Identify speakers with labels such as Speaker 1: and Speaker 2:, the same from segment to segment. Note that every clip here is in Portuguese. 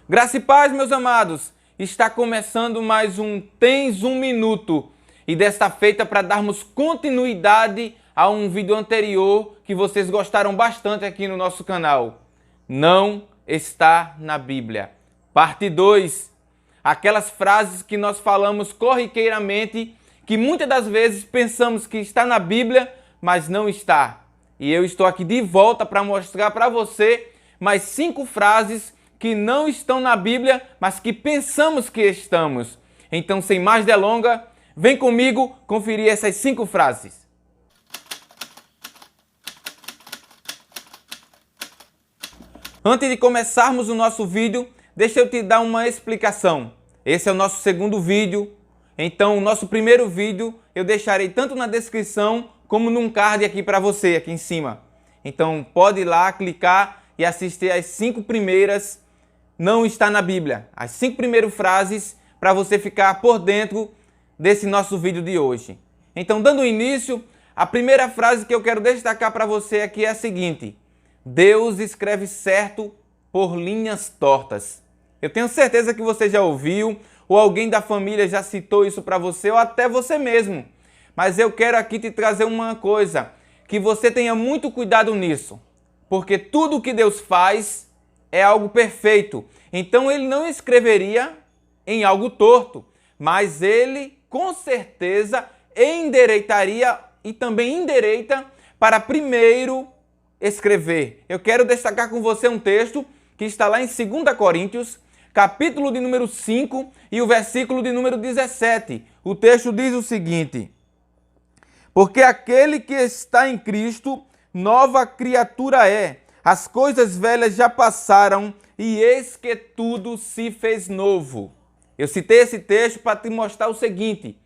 Speaker 1: Graça e paz, meus amados. Está começando mais um Tens um Minuto. E desta feita para darmos continuidade a um vídeo anterior que vocês gostaram bastante aqui no nosso canal. Não está na Bíblia. Parte 2. Aquelas frases que nós falamos corriqueiramente, que muitas das vezes pensamos que está na Bíblia, mas não está. E eu estou aqui de volta para mostrar para você mais 5 frases que não estão na Bíblia, mas que pensamos que estamos. Então, sem mais delongas, vem comigo conferir essas 5 frases. Antes de começarmos o nosso vídeo, deixa eu te dar uma explicação. Esse é o nosso segundo vídeo. Então, o nosso primeiro vídeo eu deixarei tanto na descrição como num card aqui para você, aqui em cima. Então, pode ir lá, clicar e assistir as 5 primeiras. Não está na Bíblia. As 5 primeiras frases para você ficar por dentro desse nosso vídeo de hoje. Então, dando início, a primeira frase que eu quero destacar para você aqui é a seguinte: Deus escreve certo por linhas tortas. Eu tenho certeza que você já ouviu, ou alguém da família já citou isso para você, ou até você mesmo. Mas eu quero aqui te trazer uma coisa, que você tenha muito cuidado nisso. Porque tudo que Deus faz é algo perfeito. Então ele não escreveria em algo torto, mas ele com certeza endireitaria e também endireita para primeiro escrever. Eu quero destacar com você um texto que está lá em 2 Coríntios, capítulo de número 5 e o versículo de número 17. O texto diz o seguinte: porque aquele que está em Cristo, nova criatura é. As coisas velhas já passaram e eis que tudo se fez novo. Eu citei esse texto para te mostrar o seguinte,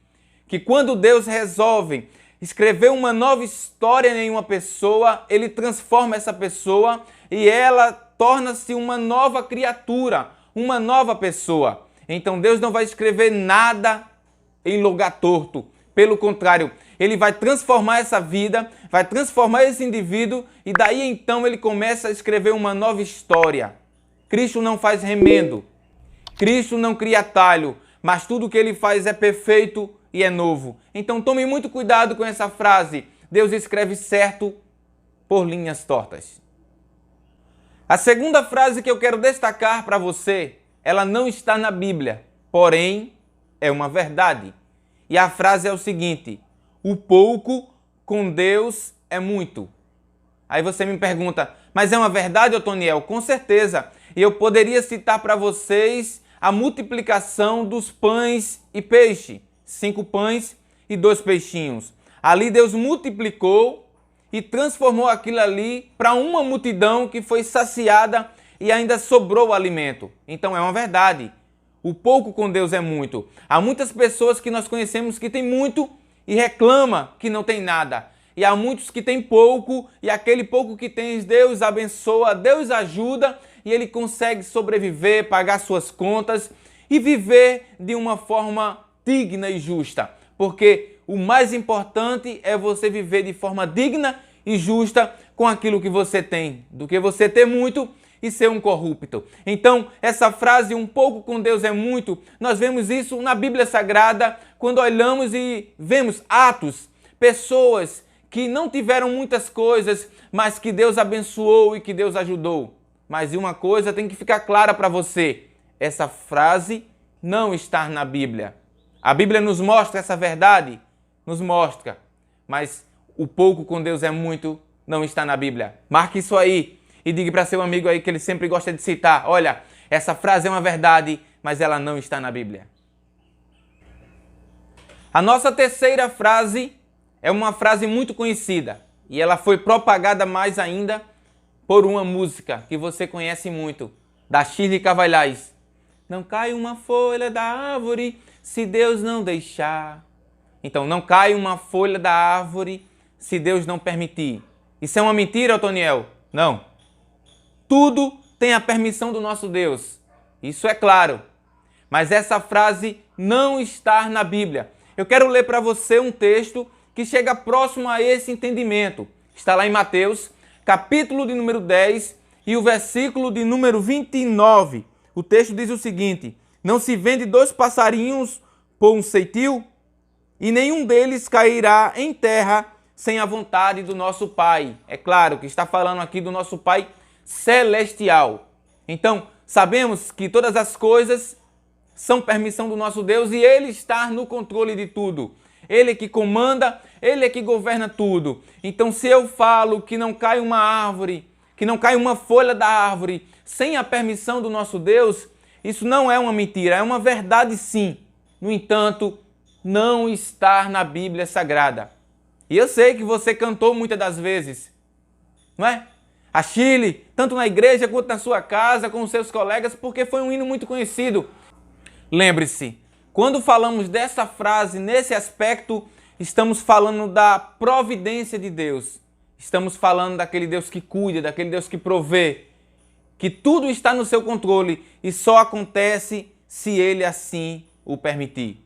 Speaker 1: que quando Deus resolve escrever uma nova história em uma pessoa, ele transforma essa pessoa e ela torna-se uma nova criatura, uma nova pessoa. Então Deus não vai escrever nada em lugar torto. Pelo contrário, ele vai transformar essa vida, vai transformar esse indivíduo e daí então ele começa a escrever uma nova história. Cristo não faz remendo, Cristo não cria atalho, mas tudo que ele faz é perfeito e é novo. Então tome muito cuidado com essa frase. Deus escreve certo por linhas tortas. A segunda frase que eu quero destacar para você, ela não está na Bíblia, porém é uma verdade. E a frase é o seguinte: o pouco com Deus é muito. Aí você me pergunta, mas é uma verdade, Otoniel? Com certeza. E eu poderia citar para vocês a multiplicação dos pães e peixe. 5 pães e 2 peixinhos. Ali Deus multiplicou e transformou aquilo ali para uma multidão que foi saciada e ainda sobrou o alimento. Então é uma verdade. O pouco com Deus é muito. Há muitas pessoas que nós conhecemos que têm muito e reclama que não tem nada. E há muitos que têm pouco e aquele pouco que tem Deus abençoa, Deus ajuda e ele consegue sobreviver, pagar suas contas e viver de uma forma digna e justa. Porque o mais importante é você viver de forma digna e justa com aquilo que você tem, do que você ter muito e ser um corrupto. Então, essa frase, um pouco com Deus é muito, nós vemos isso na Bíblia Sagrada, quando olhamos e vemos Atos, pessoas que não tiveram muitas coisas, mas que Deus abençoou e que Deus ajudou. Mas uma coisa tem que ficar clara para você, essa frase não está na Bíblia. A Bíblia nos mostra essa verdade? Nos mostra, mas o pouco com Deus é muito não está na Bíblia. Marque isso aí. E diga para seu amigo aí que ele sempre gosta de citar: olha, essa frase é uma verdade, mas ela não está na Bíblia. A nossa terceira frase é uma frase muito conhecida. E ela foi propagada mais ainda por uma música que você conhece muito, da Shirley Cavalhais. Não cai uma folha da árvore se Deus não deixar. Então, não cai uma folha da árvore se Deus não permitir. Isso é uma mentira, Otoniel? Não. Tudo tem a permissão do nosso Deus. Isso é claro. Mas essa frase não está na Bíblia. Eu quero ler para você um texto que chega próximo a esse entendimento. Está lá em Mateus, capítulo de número 10 e o versículo de número 29. o texto diz o seguinte: não se vende 2 passarinhos por um ceitil? E nenhum deles cairá em terra sem a vontade do nosso Pai. É claro que está falando aqui do nosso Pai celestial. Então, sabemos que todas as coisas são permissão do nosso Deus e Ele está no controle de tudo. Ele é que comanda, Ele é que governa tudo. Então, se eu falo que não cai uma árvore, que não cai uma folha da árvore sem a permissão do nosso Deus, isso não é uma mentira, é uma verdade sim. No entanto, não está na Bíblia Sagrada. E eu sei que você cantou muitas das vezes, não é? A Chile, tanto na igreja quanto na sua casa, com os seus colegas, porque foi um hino muito conhecido. Lembre-se, quando falamos dessa frase, nesse aspecto, estamos falando da providência de Deus. Estamos falando daquele Deus que cuida, daquele Deus que provê, que tudo está no seu controle e só acontece se Ele assim o permitir.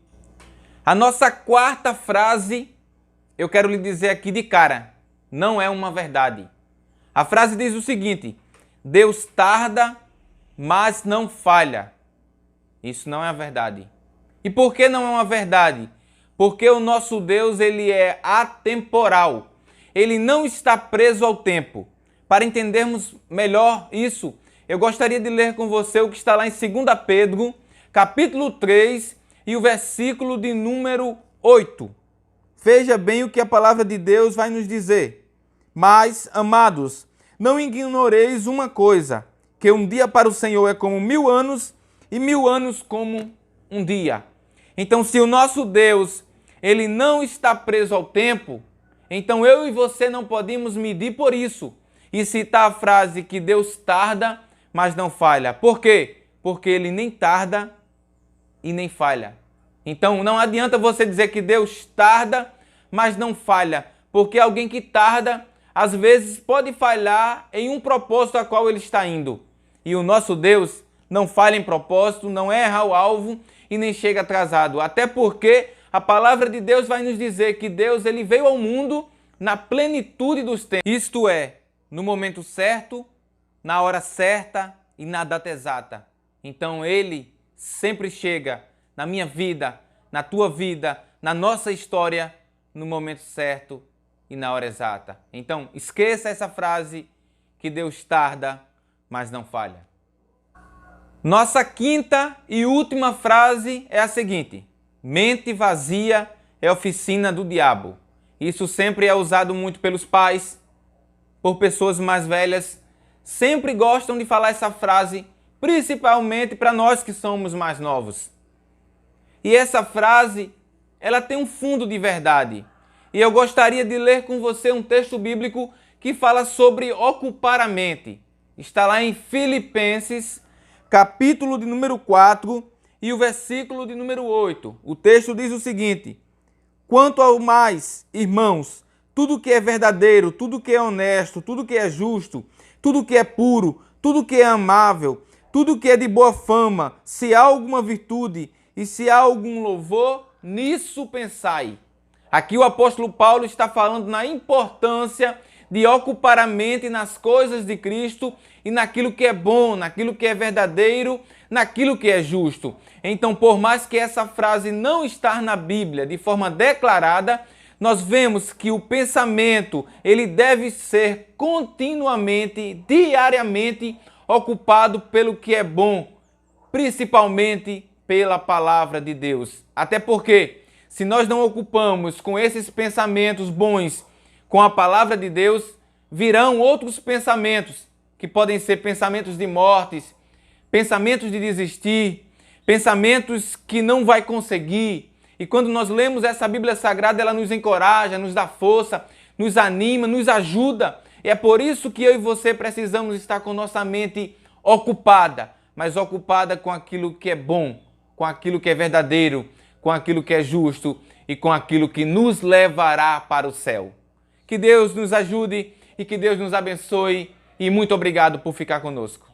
Speaker 1: A nossa quarta frase, eu quero lhe dizer aqui de cara, não é uma verdade. A frase diz o seguinte: Deus tarda, mas não falha. Isso não é a verdade. E por que não é uma verdade? Porque o nosso Deus, ele é atemporal. Ele não está preso ao tempo. Para entendermos melhor isso, eu gostaria de ler com você o que está lá em 2 Pedro, capítulo 3, e o versículo de número 8. Veja bem o que a palavra de Deus vai nos dizer. Mas, amados, não ignoreis uma coisa, que um dia para o Senhor é como 1000 anos, e 1000 anos como um dia. Então, se o nosso Deus, ele não está preso ao tempo, então eu e você não podemos medir por isso e citar a frase que Deus tarda, mas não falha. Por quê? Porque ele nem tarda e nem falha. Então, não adianta você dizer que Deus tarda, mas não falha, porque alguém que tarda, às vezes pode falhar em um propósito a qual ele está indo. E o nosso Deus não falha em propósito, não erra o alvo e nem chega atrasado. Até porque a palavra de Deus vai nos dizer que Deus, ele veio ao mundo na plenitude dos tempos. Isto é, no momento certo, na hora certa e na data exata. Então ele sempre chega na minha vida, na tua vida, na nossa história, no momento certo e na hora exata. Então, esqueça essa frase que Deus tarda, mas não falha. Nossa quinta e última frase é a seguinte: mente vazia é oficina do diabo. Isso sempre é usado muito pelos pais, por pessoas mais velhas. Sempre gostam de falar essa frase, principalmente para nós que somos mais novos. E essa frase, ela tem um fundo de verdade. E eu gostaria de ler com você um texto bíblico que fala sobre ocupar a mente. Está lá em Filipenses, capítulo de número 4 e o versículo de número 8. O texto diz o seguinte: quanto ao mais, irmãos, tudo que é verdadeiro, tudo que é honesto, tudo que é justo, tudo que é puro, tudo que é amável, tudo que é de boa fama, se há alguma virtude e se há algum louvor, nisso pensai. Aqui o apóstolo Paulo está falando na importância de ocupar a mente nas coisas de Cristo e naquilo que é bom, naquilo que é verdadeiro, naquilo que é justo. Então, por mais que essa frase não está na Bíblia de forma declarada, nós vemos que o pensamento, ele deve ser continuamente, diariamente, ocupado pelo que é bom, principalmente pela palavra de Deus. Até porque, se nós não ocupamos com esses pensamentos bons, com a palavra de Deus, virão outros pensamentos, que podem ser pensamentos de mortes, pensamentos de desistir, pensamentos que não vai conseguir. E quando nós lemos essa Bíblia Sagrada, ela nos encoraja, nos dá força, nos anima, nos ajuda. E é por isso que eu e você precisamos estar com nossa mente ocupada, mas ocupada com aquilo que é bom, com aquilo que é verdadeiro, com aquilo que é justo e com aquilo que nos levará para o céu. Que Deus nos ajude e que Deus nos abençoe e muito obrigado por ficar conosco.